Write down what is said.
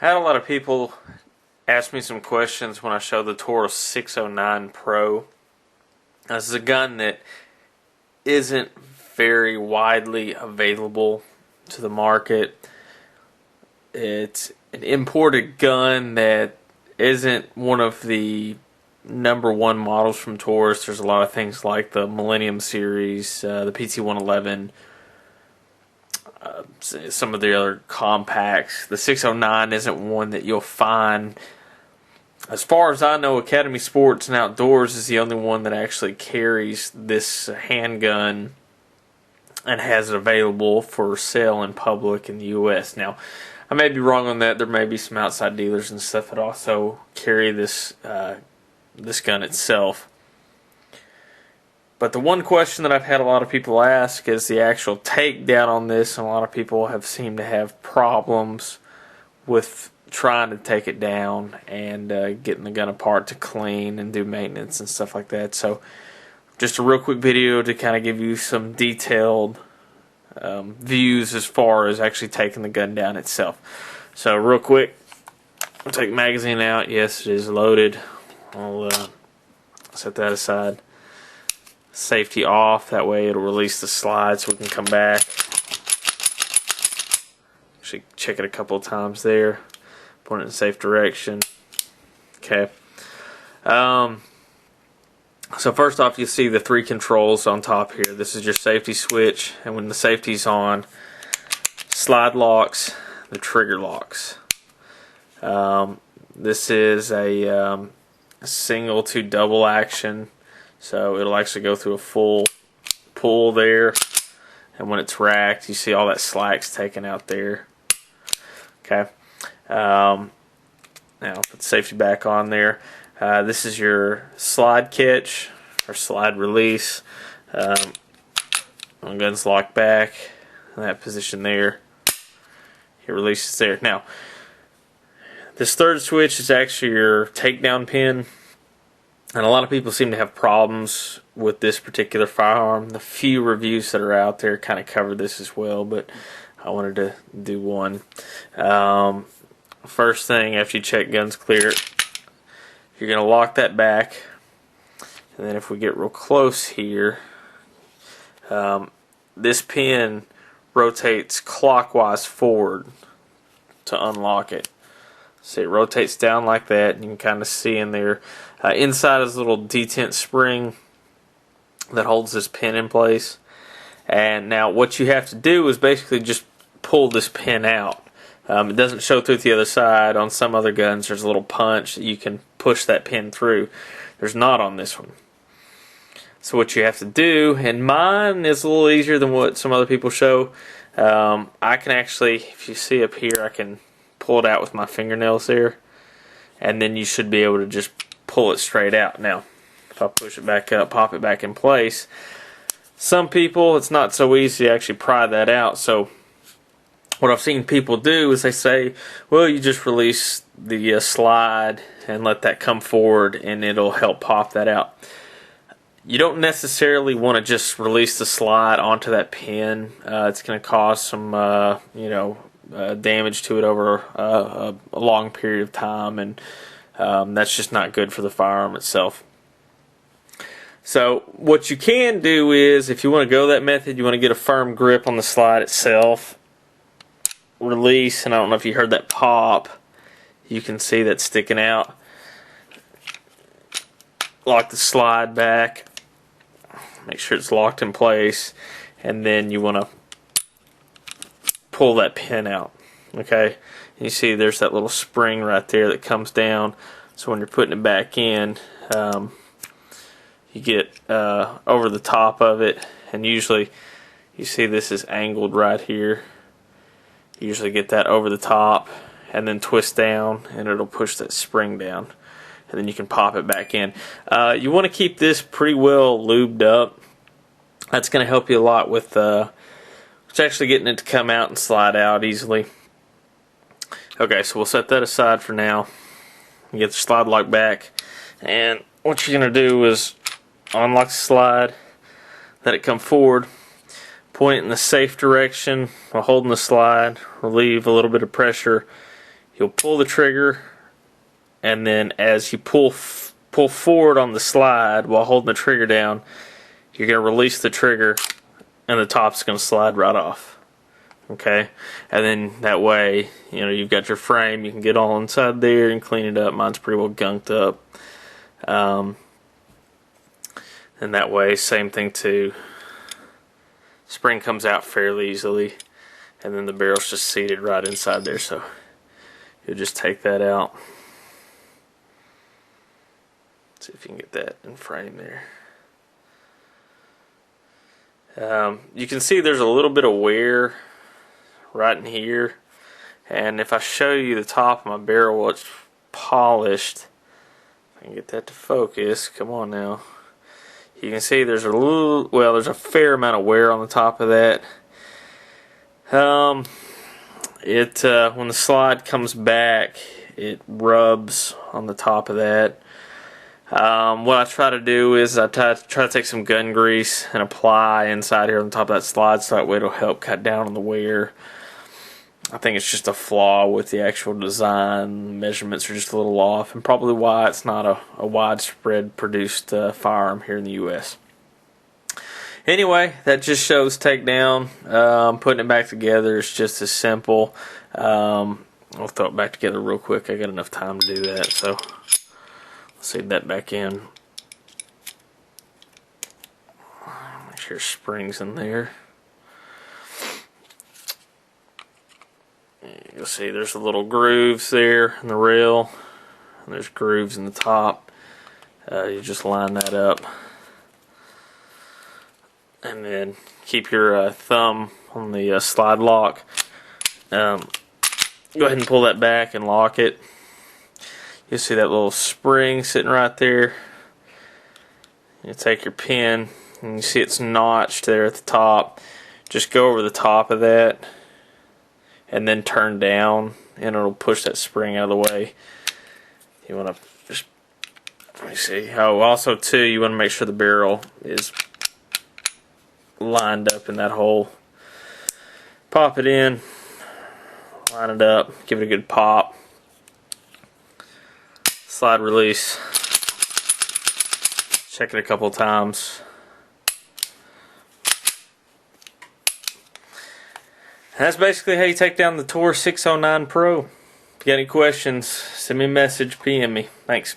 Had a lot of people ask me some questions when I showed the Taurus 609 Pro. This is a gun that isn't very widely available to the market. It's an imported gun that isn't one of the #1 models from Taurus. There's a lot of things like the Millennium series, the PT-111, some of the other compacts. The 609 isn't one that you'll find. As far as I know, Academy Sports and Outdoors is the only one that actually carries this handgun and has it available for sale in public in the U.S. Now, I may be wrong on that. There may be some outside dealers and stuff that also carry this this gun itself. But the one question that I've had a lot of people ask is the actual takedown on this, and a lot of people have seemed to have problems with trying to take it down and getting the gun apart to clean and do maintenance and stuff like that. So just a real quick video to kind of give you some detailed views as far as actually taking the gun down itself. So real quick, I'll take the magazine out. Yes, it is loaded. I'll set that aside. Safety off, that way it'll release the slide so we can come back. Actually check it a couple of times there. Point it in a safe direction. Okay. So first off, you see the 3 controls on top here. This is your safety switch, and when the safety's on, slide locks, the trigger locks. This is a single to double action, so it'll actually go through a full pull there, and when it's racked, you see all that slack's taken out there. Okay. Now put the safety back on there. This is your slide catch or slide release. When gun's locked back in that position there, it releases there. Now, this third switch is actually your takedown pin, and a lot of people seem to have problems with this particular firearm. The few reviews that are out there kind of cover this as well, but I wanted to do one. First thing, after you check guns clear, you're going to lock that back, and then if we get real close here, this pin rotates clockwise forward to unlock it. So it rotates down like that, and you can kind of see in there. Inside is a little detent spring that holds this pin in place. And now what you have to do is basically just pull this pin out. It doesn't show through to the other side. On some other guns there's a little punch that you can push that pin through. There's not on this one. So what you have to do, and mine is a little easier than what some other people show. I can actually, if you see up here, I can pull it out with my fingernails there, and then you should be able to just pull it straight out. Now if I push it back up, pop it back in place, some people it's not so easy to actually pry that out. So what I've seen people do is they say, well, you just release the slide and let that come forward and it'll help pop that out. You don't necessarily want to just release the slide onto that pin. It's going to cause some damage to it over a long period of time, and that's just not good for the firearm itself. So what you can do is, if you want to go that method, you want to get a firm grip on the slide itself, release, and I don't know if you heard that pop, you can see that sticking out. Lock the slide back, make sure it's locked in place, and then you want to pull that pin out. Okay, and you see there's that little spring right there that comes down, so when you're putting it back in, you get over the top of it, and usually you see this is angled right here. You usually get that over the top and then twist down, and it'll push that spring down, and then you can pop it back in. You want to keep this pretty well lubed up. That's going to help you a lot with actually getting it to come out and slide out easily. Okay, so we'll set that aside for now. You get the slide lock back, and what you're going to do is unlock the slide, let it come forward, point it in the safe direction while holding the slide, relieve a little bit of pressure You'll pull the trigger, and then as you pull forward on the slide while holding the trigger down, you're going to release the trigger, and the top's going to slide right off. Okay, and then that way, you know, you've got your frame. You can get all inside there and clean it up. Mine's pretty well gunked up. And that way, same thing too. Spring comes out fairly easily, and then the barrel's just seated right inside there. So you'll just take that out. See if you can get that in frame there. You can see there's a little bit of wear right in here, and if I show you the top of my barrel while it's polished, if I can get that to focus, come on now, you can see there's there's a fair amount of wear on the top of that. When the slide comes back, it rubs on the top of that. What I try to do is I try to take some gun grease and apply inside here on the top of that slide, so that way it'll help cut down on the wear. I think it's just a flaw with the actual design. The measurements are just a little off, and probably why it's not a widespread produced firearm here in the U.S. Anyway, that just shows takedown. Putting it back together is just as simple. I'll throw it back together real quick. I got enough time to do that, so seat that back in. Make sure springs in there. You'll see there's a little grooves there in the rail, and there's grooves in the top. You just line that up, and then keep your thumb on the slide lock. Go ahead and pull that back and lock it. You see that little spring sitting right there. You take your pin, and you see it's notched there at the top. Just go over the top of that, and then turn down, and it'll push that spring out of the way. You want to just, let me see. Oh, also too, you want to make sure the barrel is lined up in that hole. Pop it in, line it up, give it a good pop. Slide release. Check it a couple times. And that's basically how you take down the Taurus 609 Pro. If you got any questions, send me a message, PM me. Thanks.